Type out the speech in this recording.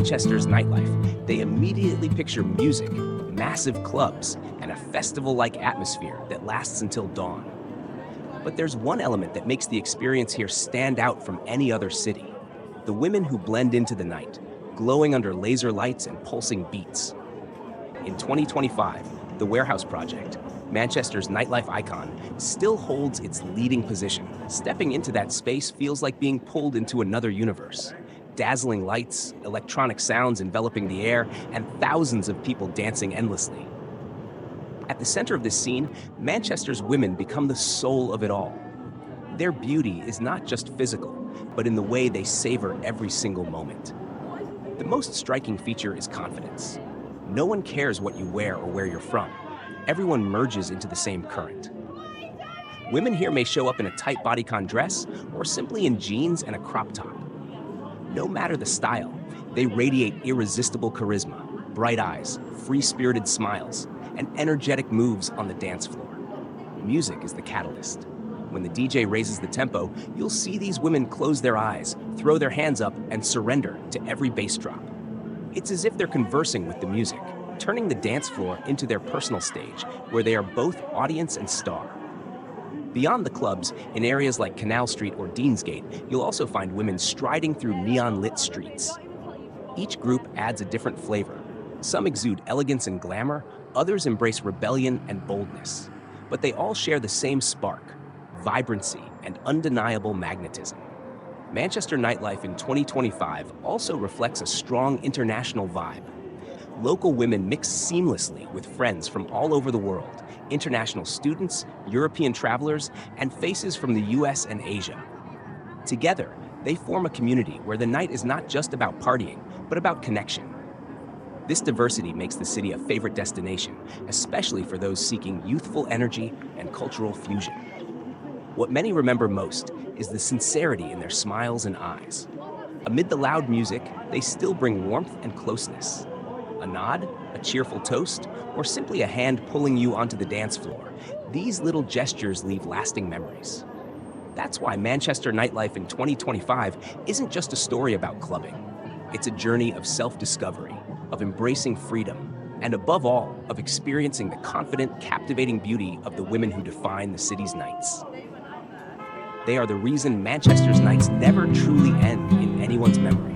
Manchester's nightlife, they immediately picture music, massive clubs, and a festival-like atmosphere that lasts until dawn. But there's one element that makes the experience here stand out from any other city: the women who blend into the night, glowing under laser lights and pulsing beats. In 2025, the Warehouse Project, Manchester's nightlife icon, still holds its leading position. Stepping into that space feels like being pulled into another universe. Dazzling lights, electronic sounds enveloping the air, and thousands of people dancing endlessly. At the center of this scene, Manchester's women become the soul of it all. Their beauty is not just physical, but in the way they savor every single moment. The most striking feature is confidence. No one cares what you wear or where you're from. Everyone merges into the same current. Women here may show up in a tight bodycon dress or simply in jeans and a crop top. No matter the style, they radiate irresistible charisma, bright eyes, free-spirited smiles, and energetic moves on the dance floor. Music is the catalyst. When the DJ raises the tempo, you'll see these women close their eyes, throw their hands up, and surrender to every bass drop. It's as if they're conversing with the music, turning the dance floor into their personal stage, where they are both audience and star. Beyond the clubs, in areas like Canal Street or Deansgate, you'll also find women striding through neon-lit streets. Each group adds a different flavor. Some exude elegance and glamour, others embrace rebellion and boldness. But they all share the same spark: vibrancy and undeniable magnetism. Manchester nightlife in 2025 also reflects a strong international vibe. Local women mix seamlessly with friends from all over the world: international students, European travelers, and faces from the US and Asia. Together, they form a community where the night is not just about partying, but about connection. This diversity makes the city a favorite destination, especially for those seeking youthful energy and cultural fusion. What many remember most is the sincerity in their smiles and eyes. Amid the loud music, they still bring warmth and closeness. A nod, a cheerful toast, or simply a hand pulling you onto the dance floor, these little gestures leave lasting memories. That's why Manchester nightlife in 2025 isn't just a story about clubbing. It's a journey of self-discovery, of embracing freedom, and above all, of experiencing the confident, captivating beauty of the women who define the city's nights. They are the reason Manchester's nights never truly end in anyone's memory.